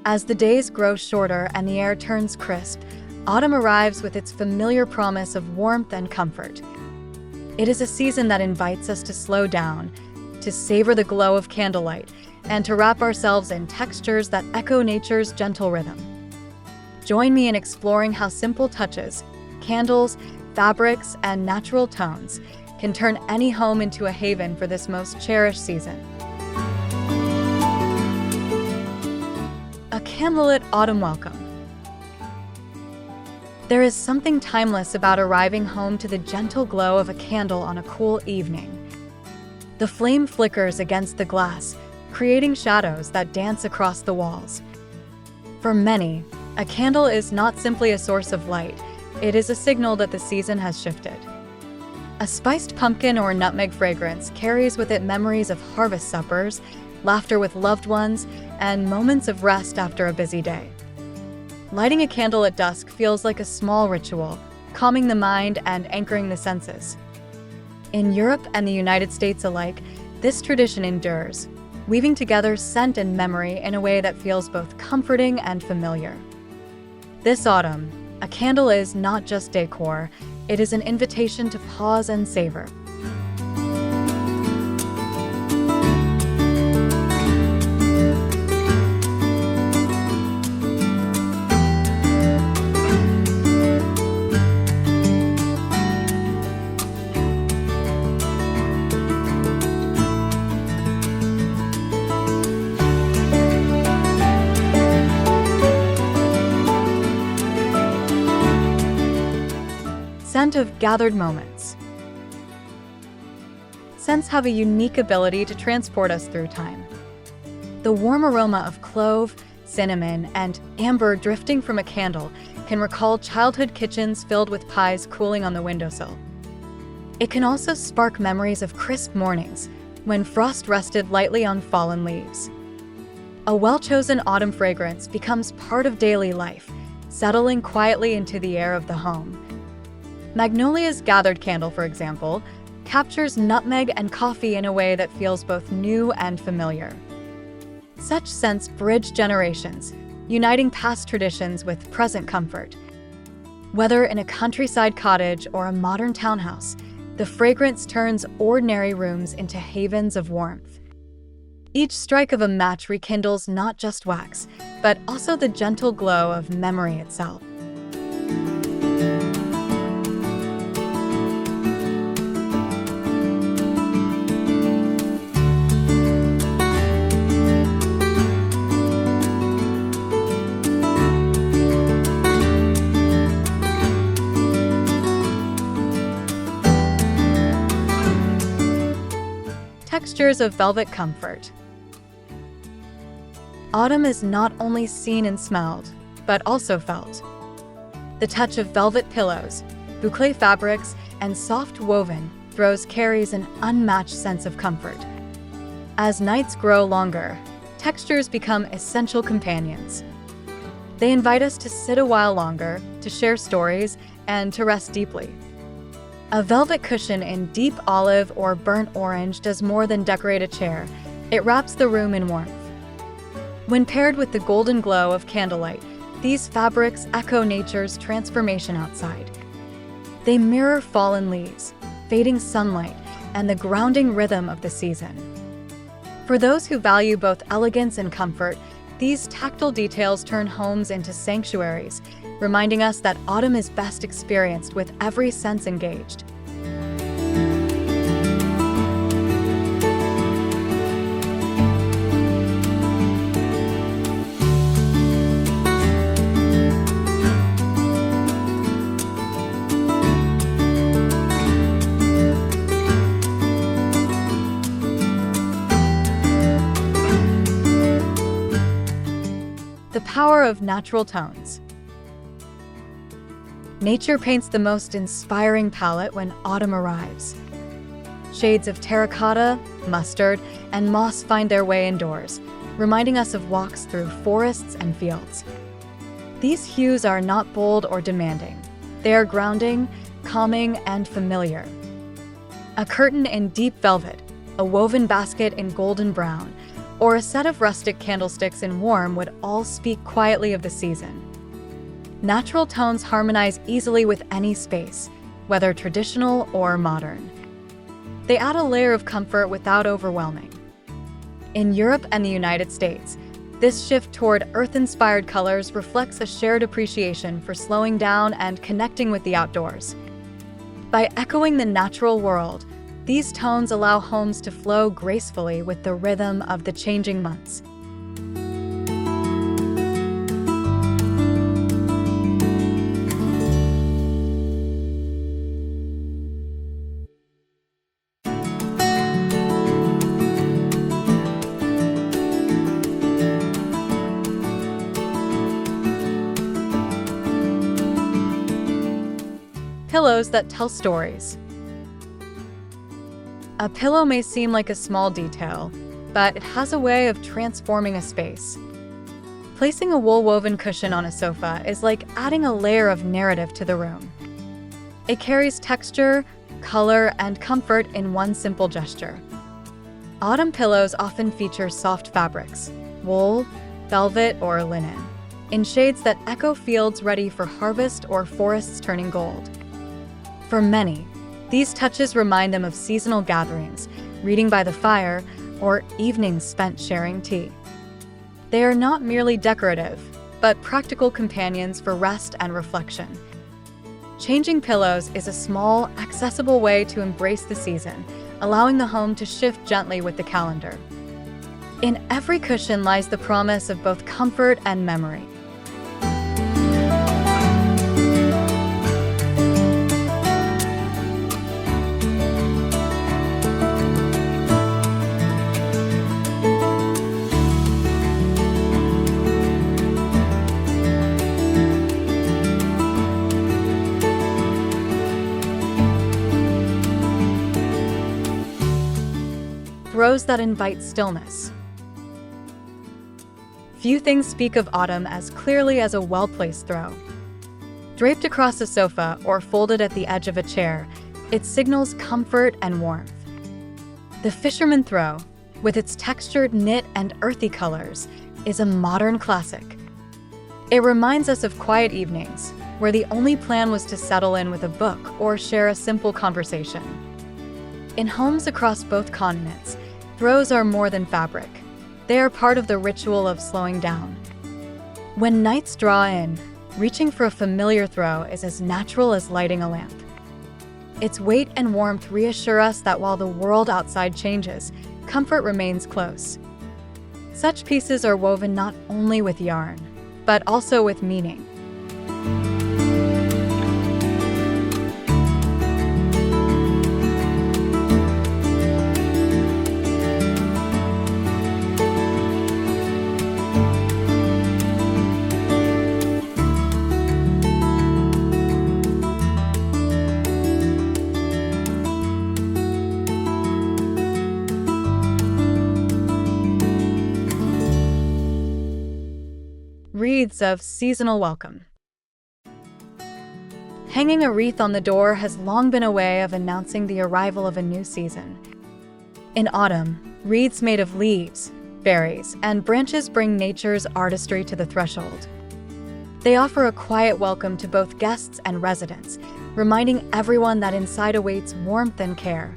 As the days grow shorter and the air turns crisp, autumn arrives with its familiar promise of warmth and comfort. It is a season that invites us to slow down, to savor the glow of candlelight, and to wrap ourselves in textures that echo nature's gentle rhythm. Join me in exploring how simple touches, candles, fabrics, and natural tones can turn any home into a haven for this most cherished season. A candlelit autumn welcome. There is something timeless about arriving home to the gentle glow of a candle on a cool evening. The flame flickers against the glass, creating shadows that dance across the walls. For many, a candle is not simply a source of light, it is a signal that the season has shifted. A spiced pumpkin or nutmeg fragrance carries with it memories of harvest suppers, laughter with loved ones, and moments of rest after a busy day. Lighting a candle at dusk feels like a small ritual, calming the mind and anchoring the senses. In Europe and the United States alike, this tradition endures, weaving together scent and memory in a way that feels both comforting and familiar. This autumn, a candle is not just decor, it is an invitation to pause and savor. Scent of gathered moments. Scents have a unique ability to transport us through time. The warm aroma of clove, cinnamon, and amber drifting from a candle can recall childhood kitchens filled with pies cooling on the windowsill. It can also spark memories of crisp mornings when frost rested lightly on fallen leaves. A well-chosen autumn fragrance becomes part of daily life, settling quietly into the air of the home. Magnolia's gathered candle, for example, captures nutmeg and coffee in a way that feels both new and familiar. Such scents bridge generations, uniting past traditions with present comfort. Whether in a countryside cottage or a modern townhouse, the fragrance turns ordinary rooms into havens of warmth. Each strike of a match rekindles not just wax, but also the gentle glow of memory itself. Textures of velvet comfort. Autumn is not only seen and smelled, but also felt. The touch of velvet pillows, bouclé fabrics, and soft woven throws carries an unmatched sense of comfort. As nights grow longer, textures become essential companions. They invite us to sit a while longer, to share stories, and to rest deeply. A velvet cushion in deep olive or burnt orange does more than decorate a chair, it wraps the room in warmth. When paired with the golden glow of candlelight, these fabrics echo nature's transformation outside. They mirror fallen leaves, fading sunlight, and the grounding rhythm of the season. For those who value both elegance and comfort, these tactile details turn homes into sanctuaries, reminding us that autumn is best experienced with every sense engaged. The power of natural tones. Nature paints the most inspiring palette when autumn arrives. Shades of terracotta, mustard, and moss find their way indoors, reminding us of walks through forests and fields. These hues are not bold or demanding. They are grounding, calming, and familiar. A curtain in deep velvet, a woven basket in golden brown, or a set of rustic candlesticks in warm would all speak quietly of the season. Natural tones harmonize easily with any space, whether traditional or modern. They add a layer of comfort without overwhelming. In Europe and the United States, this shift toward earth-inspired colors reflects a shared appreciation for slowing down and connecting with the outdoors. By echoing the natural world, these tones allow homes to flow gracefully with the rhythm of the changing months. Pillows that tell stories. A pillow may seem like a small detail, but it has a way of transforming a space. Placing a wool-woven cushion on a sofa is like adding a layer of narrative to the room. It carries texture, color, and comfort in one simple gesture. Autumn pillows often feature soft fabrics, wool, velvet, or linen, in shades that echo fields ready for harvest or forests turning gold. For many, these touches remind them of seasonal gatherings, reading by the fire, or evenings spent sharing tea. They are not merely decorative, but practical companions for rest and reflection. Changing pillows is a small, accessible way to embrace the season, allowing the home to shift gently with the calendar. In every cushion lies the promise of both comfort and memory. Throws that invite stillness. Few things speak of autumn as clearly as a well-placed throw. Draped across a sofa or folded at the edge of a chair, it signals comfort and warmth. The Fisherman throw, with its textured knit and earthy colors, is a modern classic. It reminds us of quiet evenings, where the only plan was to settle in with a book or share a simple conversation. In homes across both continents, throws are more than fabric. They are part of the ritual of slowing down. When nights draw in, reaching for a familiar throw is as natural as lighting a lamp. Its weight and warmth reassure us that while the world outside changes, comfort remains close. Such pieces are woven not only with yarn, but also with meaning. Wreaths of seasonal welcome. Hanging a wreath on the door has long been a way of announcing the arrival of a new season. In autumn, wreaths made of leaves, berries, and branches bring nature's artistry to the threshold. They offer a quiet welcome to both guests and residents, reminding everyone that inside awaits warmth and care.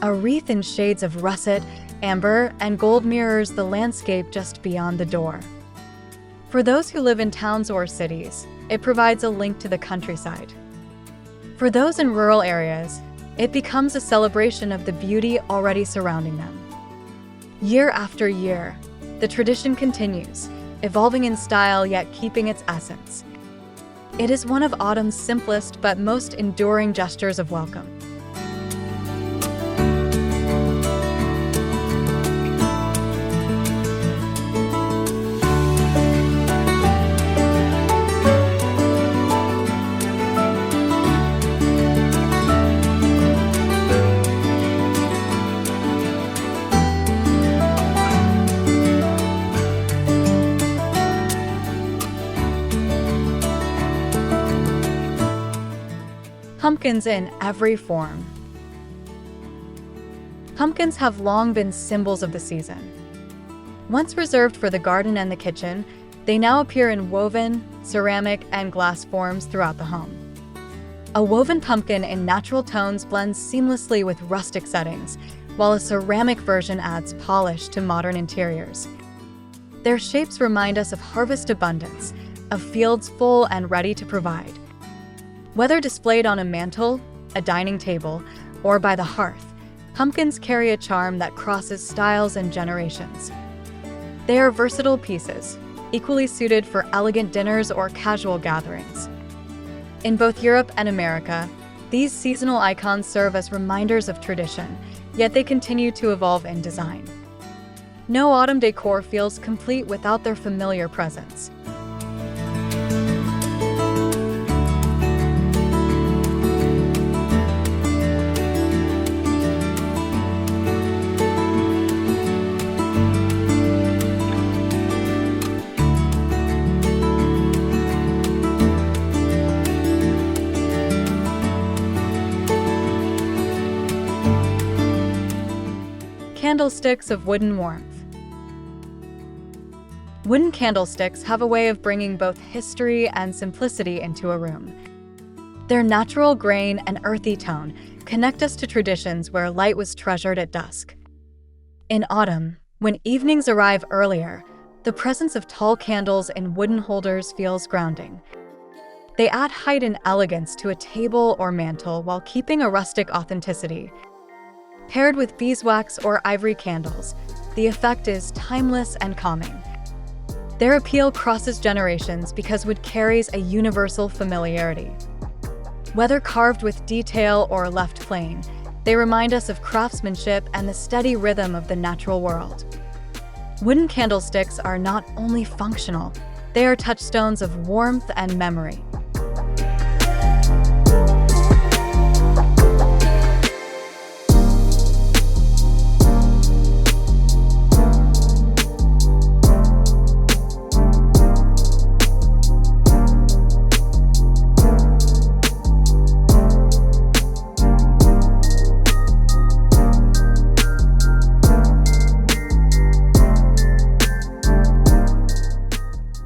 A wreath in shades of russet, amber, and gold mirrors the landscape just beyond the door. For those who live in towns or cities, it provides a link to the countryside. For those in rural areas, it becomes a celebration of the beauty already surrounding them. Year after year, the tradition continues, evolving in style yet keeping its essence. It is one of autumn's simplest but most enduring gestures of welcome. Pumpkins in every form. Pumpkins have long been symbols of the season. Once reserved for the garden and the kitchen, they now appear in woven, ceramic, and glass forms throughout the home. A woven pumpkin in natural tones blends seamlessly with rustic settings, while a ceramic version adds polish to modern interiors. Their shapes remind us of harvest abundance, of fields full and ready to provide. Whether displayed on a mantle, a dining table, or by the hearth, pumpkins carry a charm that crosses styles and generations. They are versatile pieces, equally suited for elegant dinners or casual gatherings. In both Europe and America, these seasonal icons serve as reminders of tradition, yet they continue to evolve in design. No autumn decor feels complete without their familiar presence. Candlesticks of wooden warmth. Wooden candlesticks have a way of bringing both history and simplicity into a room. Their natural grain and earthy tone connect us to traditions where light was treasured at dusk. In autumn, when evenings arrive earlier, the presence of tall candles in wooden holders feels grounding. They add height and elegance to a table or mantle while keeping a rustic authenticity. Paired with beeswax or ivory candles, the effect is timeless and calming. Their appeal crosses generations because wood carries a universal familiarity. Whether carved with detail or left plain, they remind us of craftsmanship and the steady rhythm of the natural world. Wooden candlesticks are not only functional, they are touchstones of warmth and memory.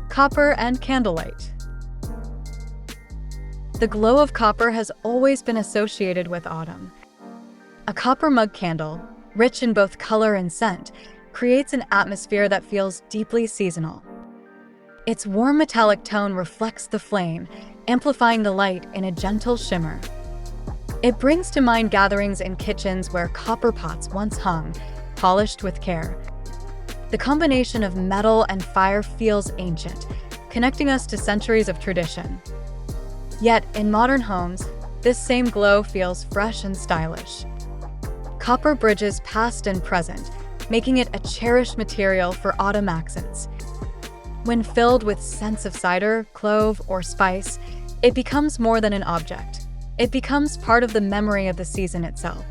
Copper and candlelight. The glow of copper has always been associated with autumn. A copper mug candle, rich in both color and scent, creates an atmosphere that feels deeply seasonal. Its warm metallic tone reflects the flame, amplifying the light in a gentle shimmer. It brings to mind gatherings in kitchens where copper pots once hung, polished with care. The combination of metal and fire feels ancient, connecting us to centuries of tradition. Yet, in modern homes, this same glow feels fresh and stylish. Copper bridges past and present, making it a cherished material for autumn accents. When filled with scents of cider, clove, or spice, it becomes more than an object. It becomes part of the memory of the season itself.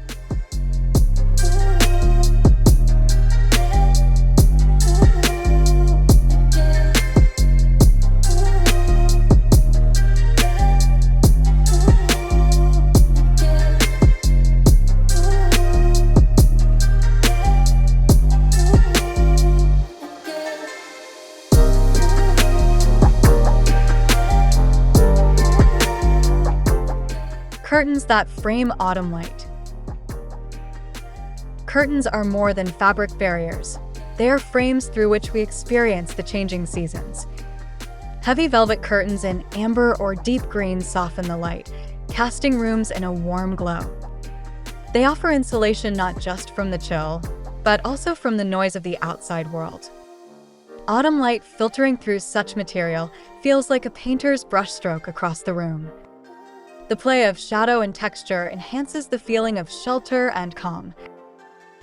Curtains that frame autumn light. Curtains are more than fabric barriers. They are frames through which we experience the changing seasons. Heavy velvet curtains in amber or deep green soften the light, casting rooms in a warm glow. They offer insulation not just from the chill, but also from the noise of the outside world. Autumn light filtering through such material feels like a painter's brushstroke across the room. The play of shadow and texture enhances the feeling of shelter and calm.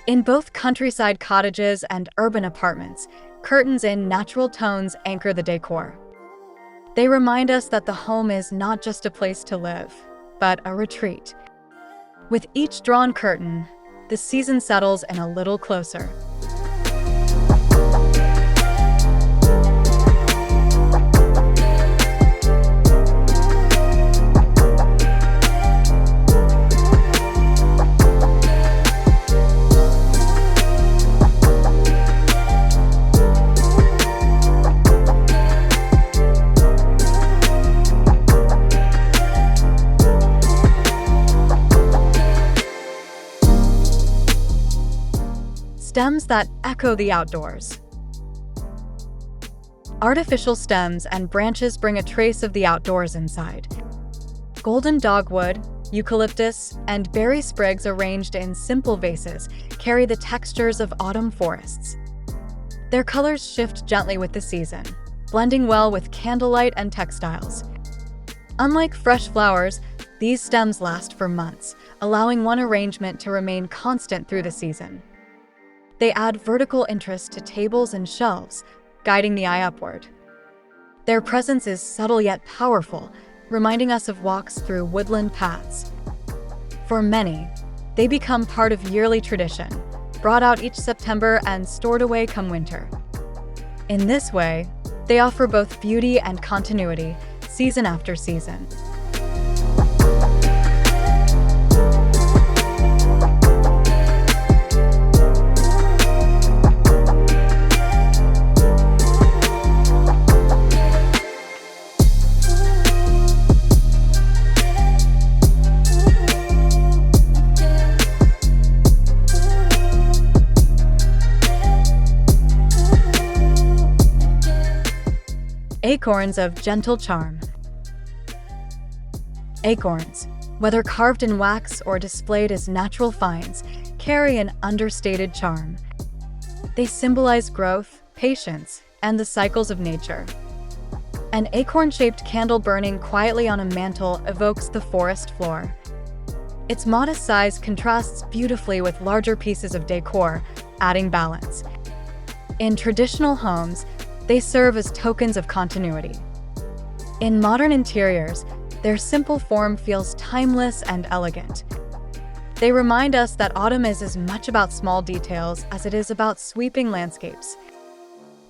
In both countryside cottages and urban apartments, curtains in natural tones anchor the decor. They remind us that the home is not just a place to live, but a retreat. With each drawn curtain, the season settles in a little closer. stems that echo the outdoors. Artificial stems and branches bring a trace of the outdoors inside. Golden dogwood, eucalyptus, and berry sprigs arranged in simple vases carry the textures of autumn forests. Their colors shift gently with the season, blending well with candlelight and textiles. Unlike fresh flowers, these stems last for months, allowing one arrangement to remain constant through the season. They add vertical interest to tables and shelves, guiding the eye upward. Their presence is subtle yet powerful, reminding us of walks through woodland paths. For many, they become part of yearly tradition, brought out each September and stored away come winter. In this way, they offer both beauty and continuity, season after season. Acorns of gentle charm. Acorns, whether carved in wax or displayed as natural finds, carry an understated charm. They symbolize growth, patience, and the cycles of nature. An acorn-shaped candle burning quietly on a mantle evokes the forest floor. Its modest size contrasts beautifully with larger pieces of decor, adding balance. In traditional homes, they serve as tokens of continuity. In modern interiors, their simple form feels timeless and elegant. They remind us that autumn is as much about small details as it is about sweeping landscapes.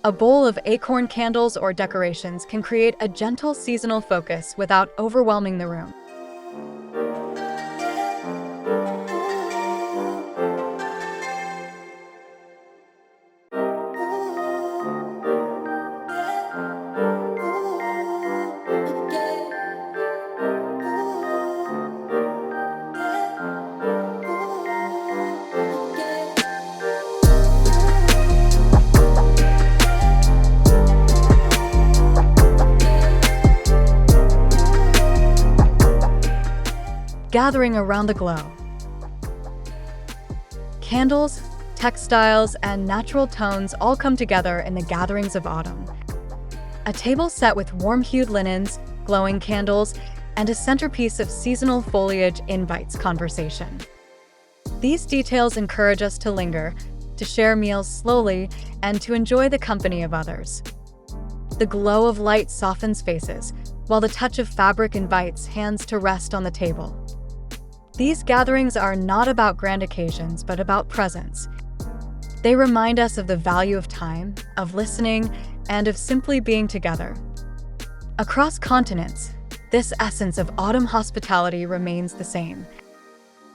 A bowl of acorn candles or decorations can create a gentle seasonal focus without overwhelming the room. Gathering around the glow. Candles, textiles, and natural tones all come together in the gatherings of autumn. A table set with warm-hued linens, glowing candles, and a centerpiece of seasonal foliage invites conversation. These details encourage us to linger, to share meals slowly, and to enjoy the company of others. The glow of light softens faces, while the touch of fabric invites hands to rest on the table. These gatherings are not about grand occasions, but about presence. They remind us of the value of time, of listening, and of simply being together. Across continents, this essence of autumn hospitality remains the same.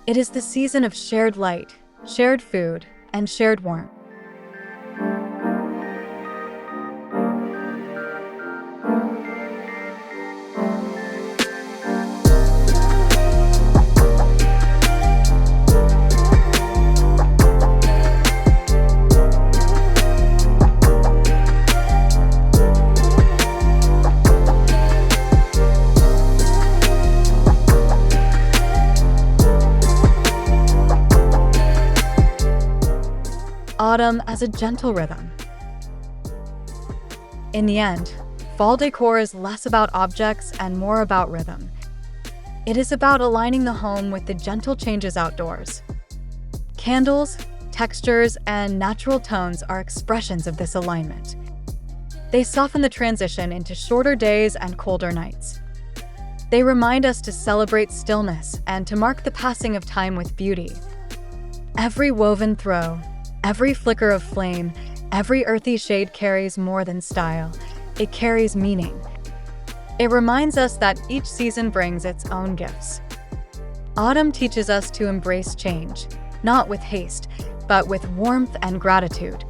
It is the season of shared light, shared food, and shared warmth. Autumn as a gentle rhythm. In the end, fall decor is less about objects and more about rhythm. It is about aligning the home with the gentle changes outdoors. Candles, textures, and natural tones are expressions of this alignment. They soften the transition into shorter days and colder nights. They remind us to celebrate stillness and to mark the passing of time with beauty. Every woven throw, every flicker of flame, every earthy shade carries more than style. It carries meaning. It reminds us that each season brings its own gifts. Autumn teaches us to embrace change, not with haste, but with warmth and gratitude.